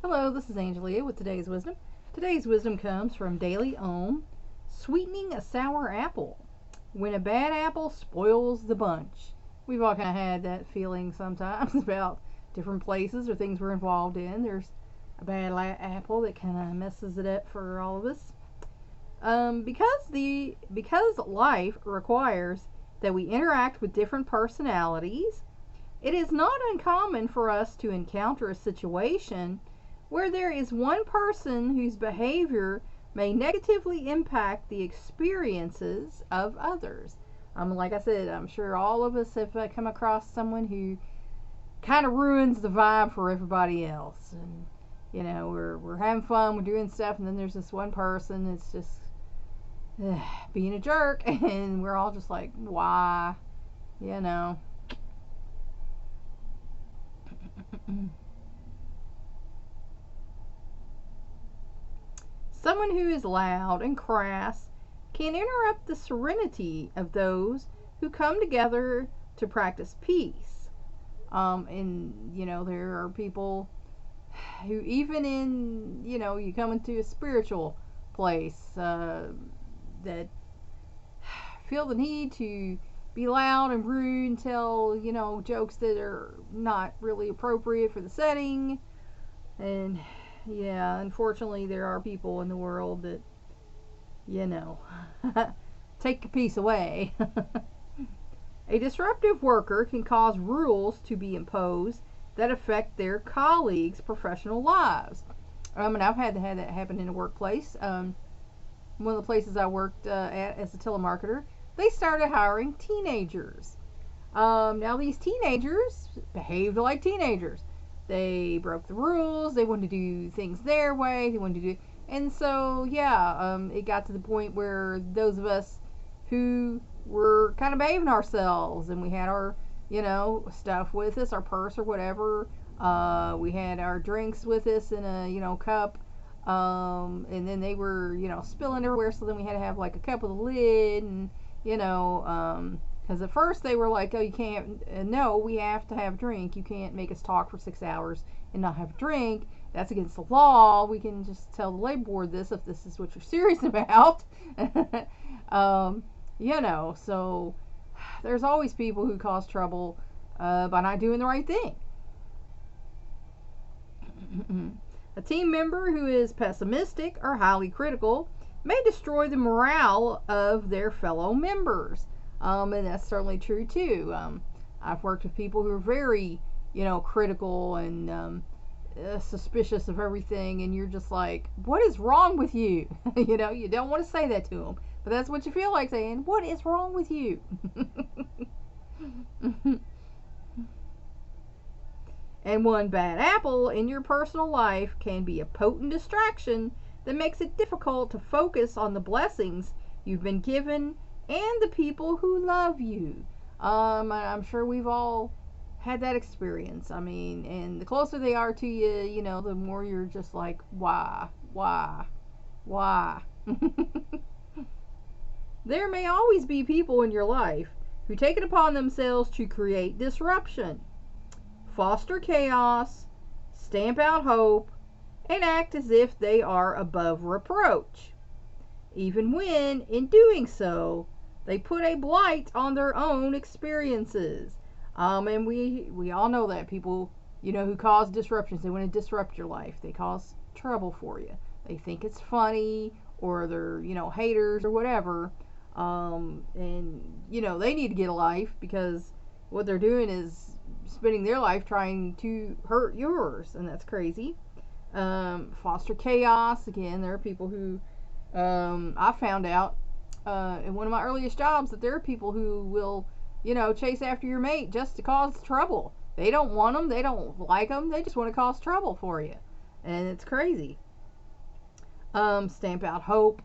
Hello, this is Angelia with today's wisdom. Today's wisdom comes from Daily Ohm. Sweetening a sour apple. When a bad apple spoils the bunch. We've all kind of had that feeling sometimes about different places or things we're involved in. There's a bad apple that kind of messes it up for all of us. Because life requires that we interact with different personalities, it is not uncommon for us to encounter a situation where there is one person whose behavior may negatively impact the experiences of others. Like I said, I'm sure all of us have come across someone who kind of ruins the vibe for everybody else. And, we're having fun, we're doing stuff, and then there's this one person that's just being a jerk, and we're all just like, why? You know. Someone who is loud and crass can interrupt the serenity of those who come together to practice peace. And there are people who, even in, you come into a spiritual place, that feel the need to be loud and rude and tell, jokes that are not really appropriate for the setting. And yeah, unfortunately, there are people in the world that, you know, take a piece away. A disruptive worker can cause rules to be imposed that affect their colleagues' professional lives. And I've had that happen in a workplace. One of the places I worked at as a telemarketer, they started hiring teenagers. Now these teenagers behaved like teenagers. They broke the rules. They wanted to do things their way. They wanted to do, and so yeah, it got to the point where those of us who were kind of behaving ourselves, and we had our, stuff with us, our purse or whatever. We had our drinks with us in a, cup. And then they were, spilling everywhere. So then we had to have like a cup with a lid, and because at first they were like, oh, you can't, no, we have to have a drink. You can't make us talk for 6 hours and not have a drink. That's against the law. We can just tell the labor board this if this is what you're serious about. So there's always people who cause trouble by not doing the right thing. A team member who is pessimistic or highly critical may destroy the morale of their fellow members. And that's certainly true too. I've worked with people who are very, critical and suspicious of everything, and you're just like, what is wrong with you? You don't want to say that to them, but that's what you feel like saying. What is wrong with you? And one bad apple in your personal life can be a potent distraction that makes it difficult to focus on the blessings you've been given and the people who love you. I'm sure we've all had that experience. I mean, and the closer they are to you, the more you're just like, why? There may always be people in your life who take it upon themselves to create disruption, foster chaos, stamp out hope, and act as if they are above reproach, even when, in doing so, they put a blight on their own experiences. And we all know that people, who cause disruptions, they want to disrupt your life. They cause trouble for you. They think it's funny, or they're, haters or whatever. And, they need to get a life, because what they're doing is spending their life trying to hurt yours, and that's crazy. Foster chaos. Again, there are people who, I found out in one of my earliest jobs, that there are people who will, chase after your mate just to cause trouble. They don't want them, they don't like them, they just want to cause trouble for you, and it's crazy. Stamp out hope.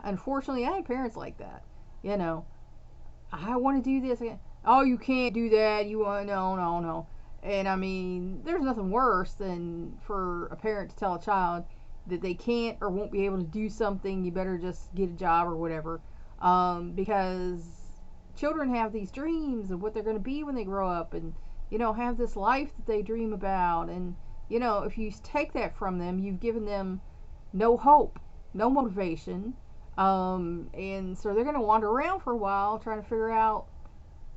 Unfortunately, I had parents like that. I want to do this again. Oh, you can't do that. You want, no. And I mean, there's nothing worse than for a parent to tell a child that they can't or won't be able to do something. You better just get a job or whatever. Because children have these dreams of what they're going to be when they grow up, and have this life that they dream about. And if you take that from them, you've given them no hope, no motivation, and so they're going to wander around for a while trying to figure out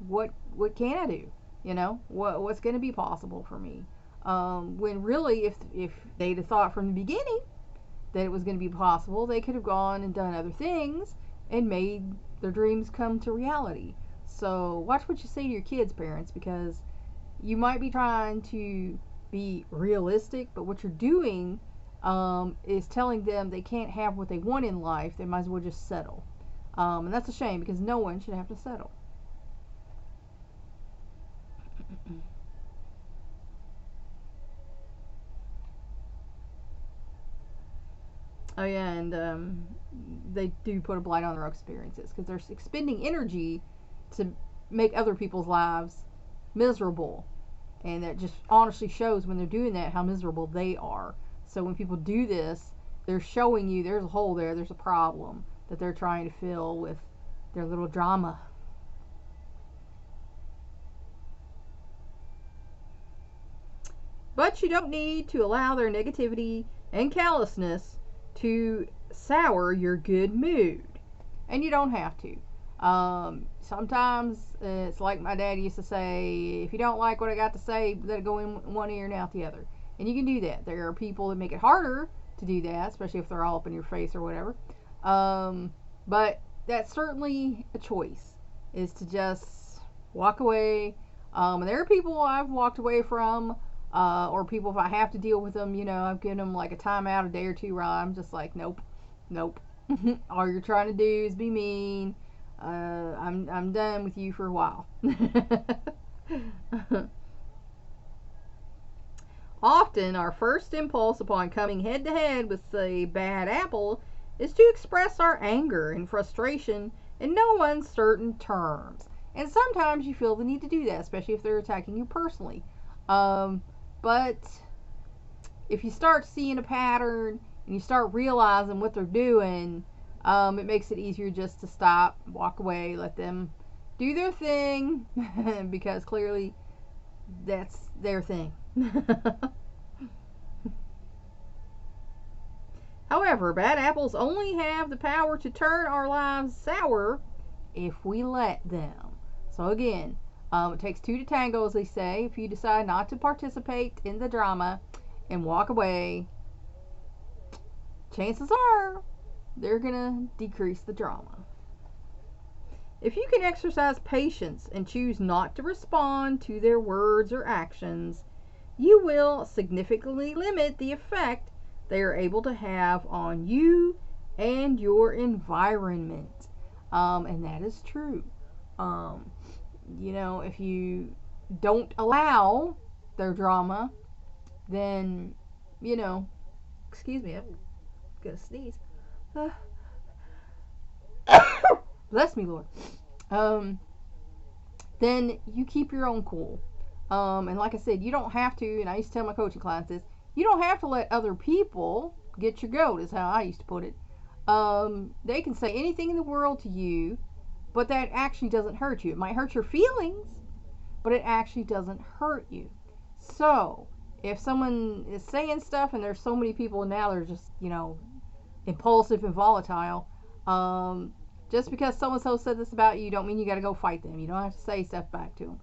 what can I do, what's going to be possible for me. When really, if they'd have thought from the beginning that it was going to be possible, they could have gone and done other things and made their dreams come to reality. So watch what you say to your kids, parents, because you might be trying to be realistic, but what you're doing is telling them they can't have what they want in life. They might as well just settle. And that's a shame, because no one should have to settle. Oh yeah, and they do put a blight on their experiences because they're expending energy to make other people's lives miserable, and that just honestly shows when they're doing that how miserable they are. So when people do this, they're showing you there's a hole there, there's a problem that they're trying to fill with their little drama. But you don't need to allow their negativity and callousness to sour your good mood. And you don't have to. Sometimes it's like my dad used to say, if you don't like what I got to say, let it go in one ear and out the other. And you can do that. There are people that make it harder to do that, especially if they're all up in your face or whatever. But that's certainly a choice, is to just walk away. And there are people I've walked away from, or people, if I have to deal with them, I've given them like a timeout, a day or two, where I'm just like, nope. All you're trying to do is be mean. I'm done with you for a while. Often, our first impulse upon coming head to head with a bad apple is to express our anger and frustration in no uncertain terms. And sometimes you feel the need to do that, especially if they're attacking you personally. But if you start seeing a pattern and you start realizing what they're doing, it makes it easier just to stop, walk away, let them do their thing, because clearly that's their thing. However, bad apples only have the power to turn our lives sour if we let them. So again, it takes two to tango, as they say. If you decide not to participate in the drama and walk away, chances are they're going to decrease the drama. If you can exercise patience and choose not to respond to their words or actions, you will significantly limit the effect they are able to have on you and your environment. And that is true. If you don't allow their drama, then, excuse me, I'm going to sneeze. Bless me, Lord. Then you keep your own cool. And like I said, you don't have to, and I used to tell my coaching clients this, you don't have to let other people get your goat, is how I used to put it. They can say anything in the world to you, but that actually doesn't hurt you. It might hurt your feelings, but it actually doesn't hurt you. So, if someone is saying stuff, and there's so many people now that are just, impulsive and volatile, just because so-and-so said this about you, don't mean you got to go fight them. You don't have to say stuff back to them,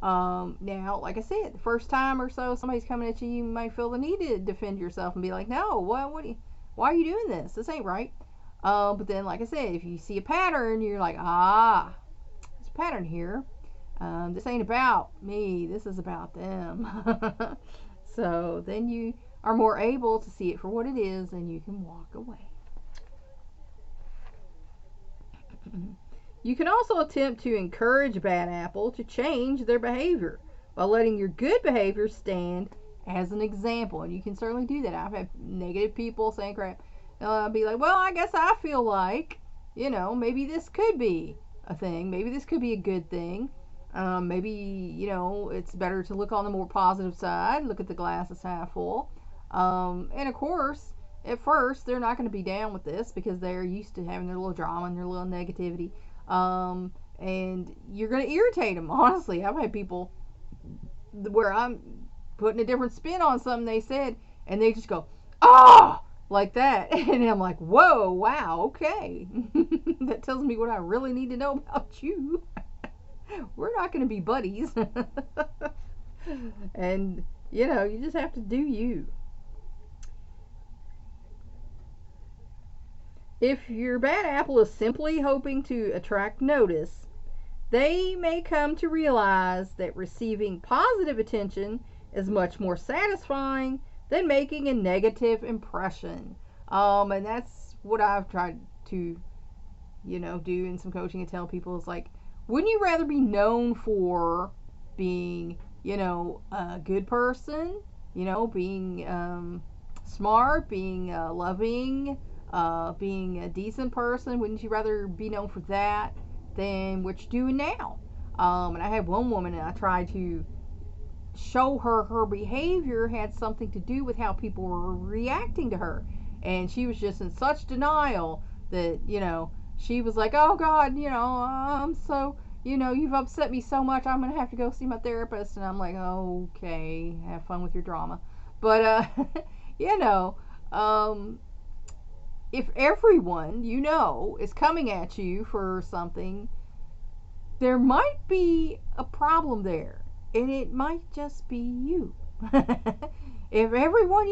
Now, like I said, the first time or so somebody's coming at you, you might feel the need to defend yourself and be like, no, why are you doing this? This ain't right. But then, like I said, if you see a pattern, you're like, there's a pattern here. This ain't about me. This is about them. So then you are more able to see it for what it is, and you can walk away. You can also attempt to encourage a bad apple to change their behavior by letting your good behavior stand as an example. And you can certainly do that. I've had negative people saying crap. I'll be like, well, I guess I feel like, maybe this could be a thing. Maybe this could be a good thing. Maybe, it's better to look on the more positive side, look at the glass as half full. And of course, at first, they're not going to be down with this because they're used to having their little drama and their little negativity. And you're going to irritate them, honestly. I've had people where I'm putting a different spin on something they said, and they just go, "Ah!" like that. And I'm like, "Whoa, wow, okay." That tells me what I really need to know about you. We're not going to be buddies. And, you just have to do you. If your bad apple is simply hoping to attract notice, they may come to realize that receiving positive attention is much more satisfying than making a negative impression. And that's what I've tried to, do in some coaching and tell people is like, wouldn't you rather be known for being, a good person, being smart, being loving, being a decent person? Wouldn't you rather be known for that than what you're doing now? And I had one woman, and I tried to show her behavior had something to do with how people were reacting to her. And she was just in such denial that, she was like, "Oh God, I'm so, you've upset me so much, I'm going to have to go see my therapist." And I'm like, "Okay, have fun with your drama." But, um, if everyone is coming at you for something, there might be a problem there, and it might just be you. If everyone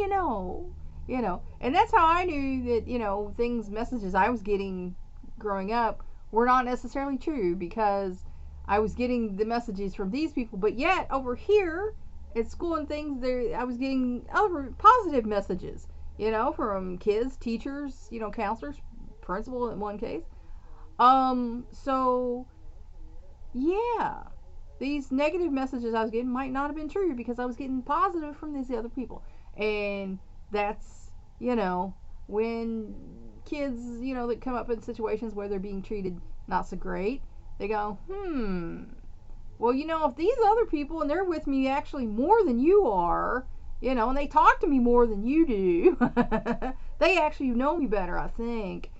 and that's how I knew that messages I was getting growing up were not necessarily true, because I was getting the messages from these people, but yet over here at school and things, there I was getting other positive messages, from kids, teachers, counselors, principal in one case. So yeah, these negative messages I was getting might not have been true, because I was getting positive from these other people. And that's, when kids, that come up in situations where they're being treated not so great, they go, well, if these other people, and they're with me actually more than you are, and they talk to me more than you do, they actually know me better, I think,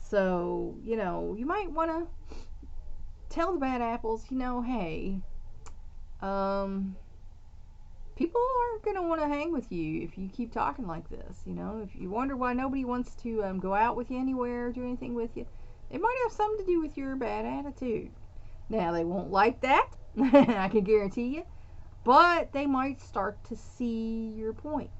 so, you might want to tell the bad apples, hey, people aren't going to want to hang with you if you keep talking like this. If you wonder why nobody wants to go out with you anywhere, do anything with you, it might have something to do with your bad attitude. Now, they won't like that, I can guarantee you, but they might start to see your point.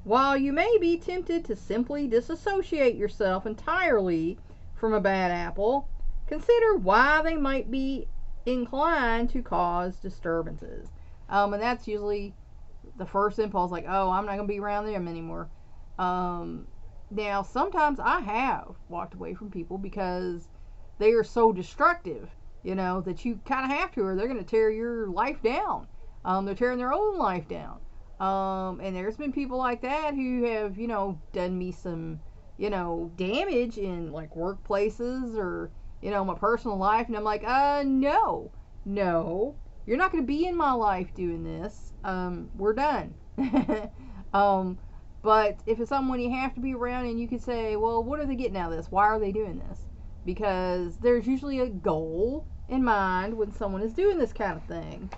While you may be tempted to simply disassociate yourself entirely from a bad apple, consider why they might be inclined to cause disturbances. And that's usually the first impulse, like, "Oh, I'm not going to be around them anymore." Now, sometimes I have walked away from people because they are so destructive, that you kind of have to, or they're going to tear your life down. They're tearing their own life down. And there's been people like that who have, done me some, damage in like workplaces or, my personal life. And I'm like, no, you're not going to be in my life doing this. We're done. But if it's someone you have to be around, and you can say, well, what are they getting out of this? Why are they doing this? Because there's usually a goal in mind when someone is doing this kind of thing.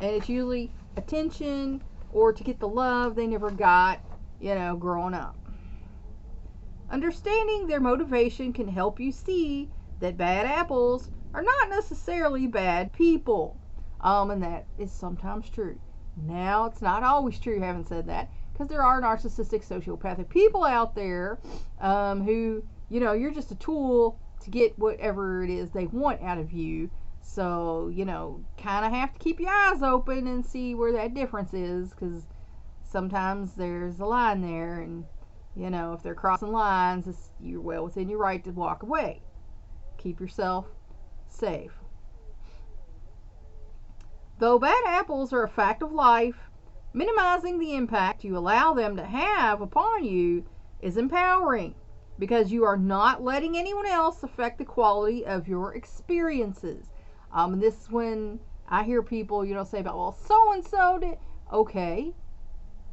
And it's usually attention, or to get the love they never got, growing up. Understanding their motivation can help you see that bad apples are not necessarily bad people. And that is sometimes true. Now, it's not always true, having said that, because there are narcissistic, sociopathic people out there who, you're just a tool to get whatever it is they want out of you. So, kind of have to keep your eyes open and see where that difference is, because sometimes there's a line there, and, if they're crossing lines, you're well within your right to walk away. Keep yourself safe. Though bad apples are a fact of life, minimizing the impact you allow them to have upon you is empowering, because you are not letting anyone else affect the quality of your experiences. And this is when I hear people, say about, well, so-and-so did. Okay,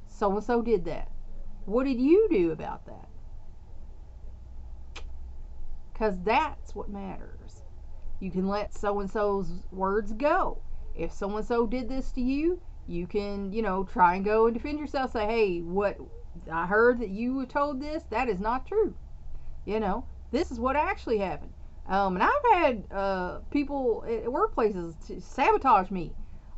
so-and-so did that. What did you do about that? because that's what matters. You can let so-and-so's words go. If so-and-so did this to you, you can, try and go and defend yourself. Say, hey, what, I heard that you were told this. That is not true. This is what actually happened. And I've had people at workplaces to sabotage me.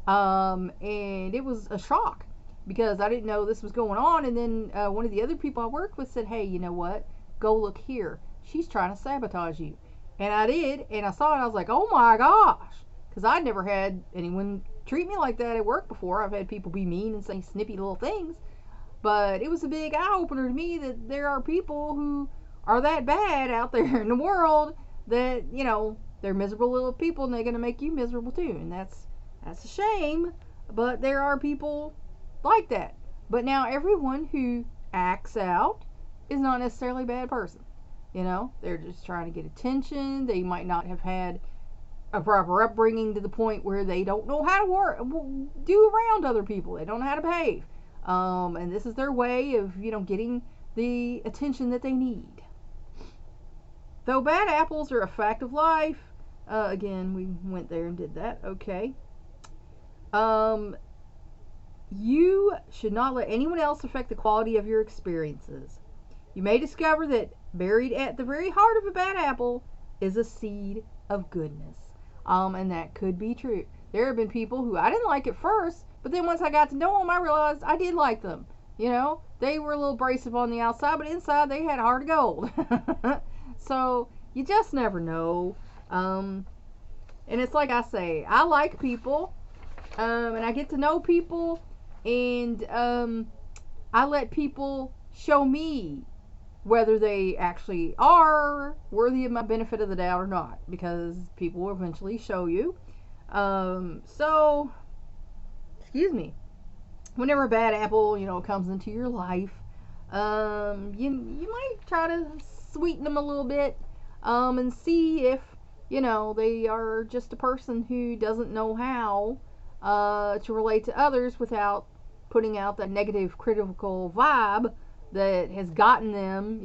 And it was a shock because I didn't know this was going on. And then one of the other people I worked with said, hey, you know what? Go look here. She's trying to sabotage you. And I did, and I saw it, and I was like, oh my gosh. Because I'd never had anyone treat me like that at work before. I've had people be mean and say snippy little things. But it was a big eye-opener to me that there are people who are that bad out there in the world that, they're miserable little people, and they're going to make you miserable too. And that's a shame, but there are people like that. But now everyone who acts out is not necessarily a bad person. They're just trying to get attention. They might not have had a proper upbringing to the point where they don't know how to do around other people. They don't know how to behave. And this is their way of, getting the attention that they need. Though bad apples are a fact of life, again, we went there and did that. Okay. You should not let anyone else affect the quality of your experiences. You may discover that buried at the very heart of a bad apple is a seed of goodness. And that could be true. There have been people who I didn't like at first, but then once I got to know them, I realized I did like them. They were a little abrasive on the outside, but inside they had heart of gold. So you just never know. And it's like I say, I like people, and I get to know people, and I let people show me whether they actually are worthy of my benefit of the doubt or not, because people will eventually show you. So, excuse me, whenever a bad apple, comes into your life, you might try to sweeten them a little bit, and see if, they are just a person who doesn't know how to relate to others without putting out that negative, critical vibe that has gotten them,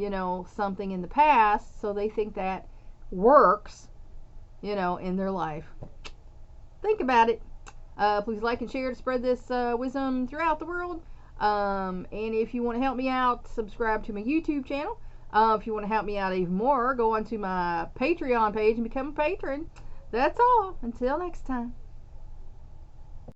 something in the past, so they think that works, in their life. Think about it. Please like and share to spread this wisdom throughout the world. And if you want to help me out, subscribe to my YouTube channel. If you want to help me out even more, go onto my Patreon page and become a patron. That's all. Until next time.